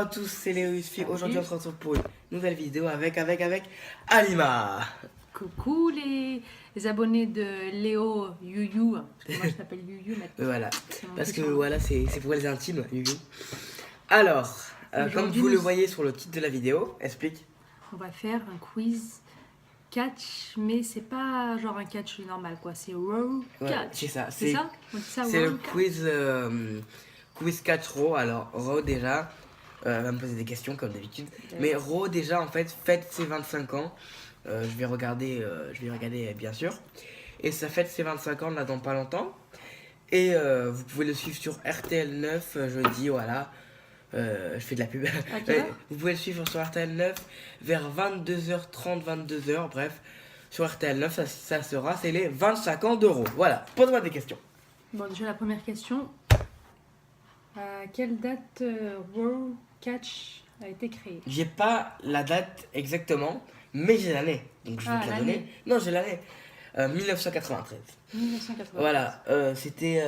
à tous, c'est Léo Usfi. Salut. Aujourd'hui, on se retrouve pour une nouvelle vidéo avec Alima. Coucou les abonnés de Léo Yuyu, parce que moi je t'appelle Yuyu maintenant. Voilà, C'est mon parce petit que surnom. voilà, c'est pour les intimes, Yuyu. Alors, comme Aujourd'hui, vous le nous- voyez sur le titre de la vidéo, explique. On va faire un quiz catch, mais c'est pas genre un catch normal quoi, c'est raw Ouais, catch. c'est ça, C'est ça on dit ça, C'est le raw catch. quiz catch Ro. Alors, Ro déjà, va me poser des questions comme d'habitude. Mais Ro déjà, en fait, fête ses 25 ans. Je vais regarder bien sûr. Et ça fête ses 25 ans là dans pas longtemps. Et vous pouvez le suivre sur RTL 9 jeudi, voilà. Je fais de la pub. À quelle heure Vous pouvez le suivre sur RTL 9 vers 22h30, 22h, bref. Sur RTL 9, ça sera, c'est les 25 ans d'Euro. Voilà, pose-moi des questions. Bon, déjà la première question. À quelle date raw catch a été créé? J'ai pas la date exactement, mais j'ai l'année. Donc je vais Ah, te la l'année. donner. Non, j'ai l'année. 1993. 1980. Voilà, c'était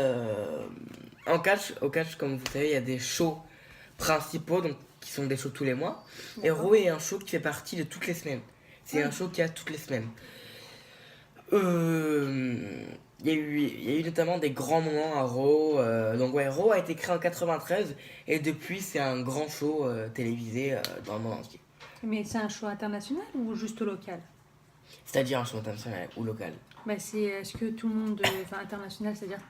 en catch. Au catch, comme vous savez, il y a des shows principaux, donc qui sont des shows tous les mois. Et D'accord. Raw est un show qui fait partie de toutes les semaines. C'est Ah. un show qui a toutes les semaines. Il y a eu notamment des grands moments à Raw. Donc ouais, Raw a été créé en 93 et depuis c'est un grand show télévisé dans le monde entier. Mais c'est un show international ou juste local? C'est-à-dire un show international ou local. Bah, est-ce que tout le monde, enfin international, c'est-à-dire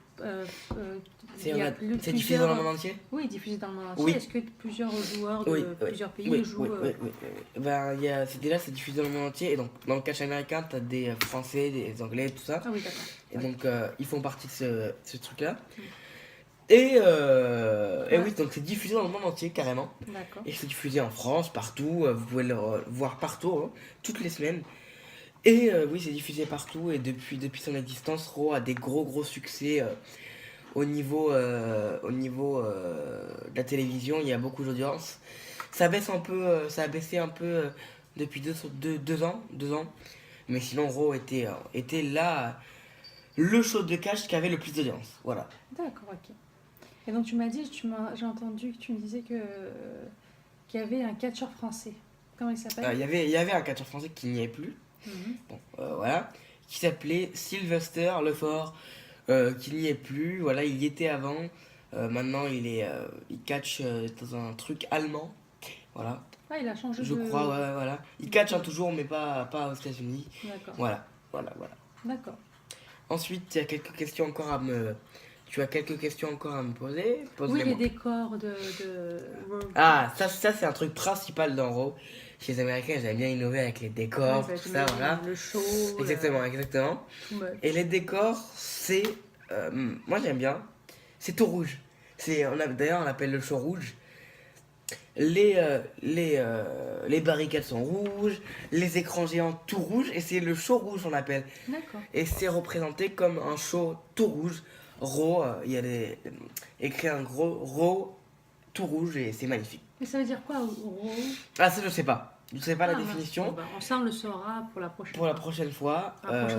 C'est il y a c'est diffusé dans le monde entier? Oui, diffusé dans le monde entier. Oui. Est-ce que plusieurs joueurs de Oui, plusieurs pays oui, jouent oui, oui, oui, oui. Ben, c'est diffusé dans le monde entier. Et donc, dans le catch américain, tu as des Français, des Anglais, tout ça. Ah oui, d'accord. Et donc, ils font partie de ce truc-là. Mm. Et Ouais. oui, donc c'est diffusé dans le monde entier, carrément. D'accord. Et c'est diffusé en France, partout. Vous pouvez le voir partout, hein, toutes les semaines. Et oui, c'est diffusé partout. Et depuis son existence, Raw a des gros succès au niveau de la télévision. Il y a beaucoup d'audience. Ça baisse un peu, ça a baissé un peu depuis deux ans. Mais sinon, Raw était là, le show de catch qui avait le plus d'audience. Voilà. D'accord, ok. Et donc tu m'as dit, j'ai entendu que tu me disais qu'il y avait un catcheur français. Comment il s'appelle? Il y avait un catcheur français qui n'y est plus. Mhm. Bon, voilà. Qui s'appelait Sylvester Lefort. Qui n'y est plus. Voilà, il y était avant. Maintenant, il catch dans un truc allemand. Voilà. Ah, il a changé Je de... crois, ouais, voilà. Il catch hein, toujours, mais pas aux États-Unis. D'accord. Voilà. D'accord. Ensuite, il y a quelques questions encore à me. Tu as quelques questions encore à me poser? Oui, Pose-les-moi. les décors de Raw. Ah, ça c'est un truc principal dans Raw. Chez les Américains, ils aiment bien innover avec les décors, Ouais, tout ça, voilà. Le show. Exactement. Too much. Et les décors, c'est. Moi j'aime bien. C'est tout rouge. D'ailleurs, on l'appelle le show rouge. Les barricades sont rouges, les écrans géants tout rouge, et c'est le show rouge on l'appelle. D'accord. Et c'est représenté comme un show tout rouge. Raw, il y a écrit un gros Raw tout rouge et c'est magnifique. Mais ça veut dire quoi, Raw? Ah, ça je sais pas. Je sais pas la Ah, mince. définition. Bon, bah, ça, on le saura pour la prochaine. Pour la prochaine fois, La prochaine,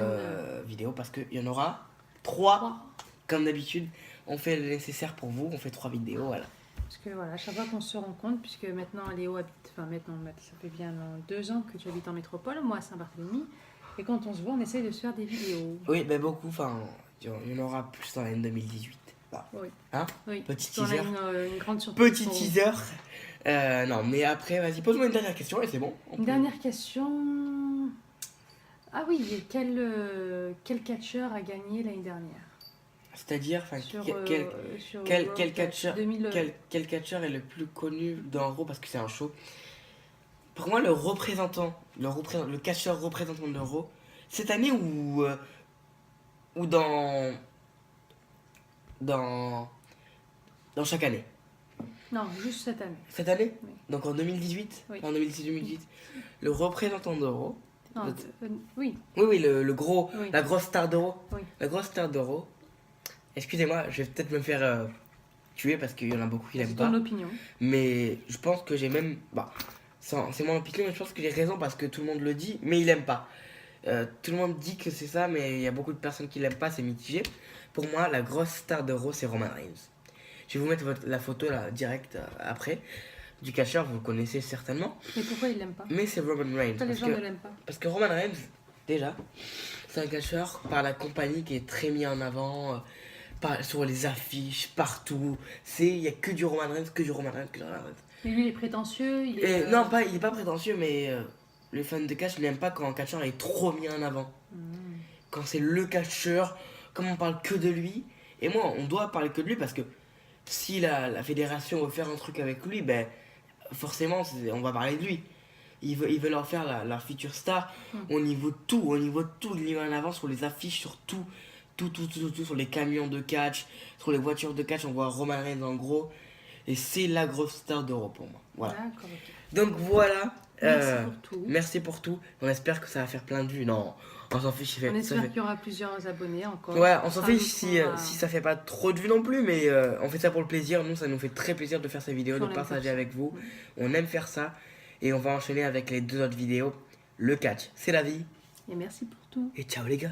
vidéo, parce qu'il y en aura 3. Trois. Comme d'habitude, on fait le nécessaire pour vous, on fait 3 vidéos, voilà. Parce que voilà, à chaque fois qu'on se rend compte, puisque maintenant Léo habite, enfin maintenant, ça fait bien 2 ans que tu habites en métropole, moi à Saint-Barthélemy, et quand on se voit, on essaye de se faire des vidéos. Oui, mais beaucoup, enfin, il y en aura plus dans l'année 2018. Voilà. Oui. Hein? Oui. Petit On a teaser. une grande surprise. Petit pour vous. teaser. Non, mais après, vas-y, pose-moi une dernière question et c'est bon. Une dernière question. Ah oui, et quel catcheur a gagné l'année dernière? C'est-à-dire, enfin, Sur, sur quel World Catch catcheur 2000, quel catcheur est le plus connu dans Raw parce que c'est un show? Pour moi, le catcheur représentant de Raw, cette année ou dans chaque année? Non, juste cette année. Cette année? Oui. Donc en 2018? Oui. En 2018, le représentant de Raw. Non, oui. Oui, le gros, Oui. la grosse star de Raw. Oui. La grosse star de Raw. Excusez-moi, je vais peut-être me faire tuer parce qu'il y en a beaucoup qui C'est l'aiment pas. ton opinion. Mais je pense que j'ai même. Bah, c'est mon opinion, mais je pense que j'ai raison parce que tout le monde le dit, mais il aime pas. Tout le monde dit que c'est ça, mais il y a beaucoup de personnes qui l'aiment pas, c'est mitigé. Pour moi, la grosse star de Raw, c'est Roman Reigns. Je vais vous mettre la photo là, direct après. du catcheur, vous le connaissez certainement. Mais pourquoi il l'aime pas? Mais c'est Roman Reigns. Pourquoi les gens ne l'aiment pas? Parce que Roman Reigns, déjà, c'est un catcheur par la compagnie qui est très mis en avant, sur les affiches, partout. Il n'y a que du Roman Reigns, que du Roman Reigns, que du Roman Reigns. Mais lui, il est prétentieux. Non, il est pas prétentieux, mais les fans de catch n'aiment pas quand un catcheur est trop mis en avant. Quand c'est le catcheur, comme on parle que de lui. Et moi, on doit parler que de lui parce que si la fédération veut faire un truc avec lui, ben forcément, on va parler de lui. Ils veulent en faire la future star au niveau de tout, il est mis en avant sur les affiches, sur tout, sur les camions de catch, sur les voitures de catch, on voit Roman Reigns en gros. Et c'est la grosse star d'Europe pour moi. Voilà. D'accord, ok. Donc voilà. Merci pour tout. Merci pour tout. On espère que ça va faire plein de vues. Non, on s'en fiche. On espère qu'il y aura plusieurs abonnés encore. Ouais, on s'en fiche si ça fait pas trop de vues non plus, mais on fait ça pour le plaisir. Nous, ça nous fait très plaisir de faire ces vidéos, de partager avec vous. On aime faire ça. Et on va enchaîner avec les 2 autres vidéos. Le catch, c'est la vie. Et merci pour tout. Et ciao les gars.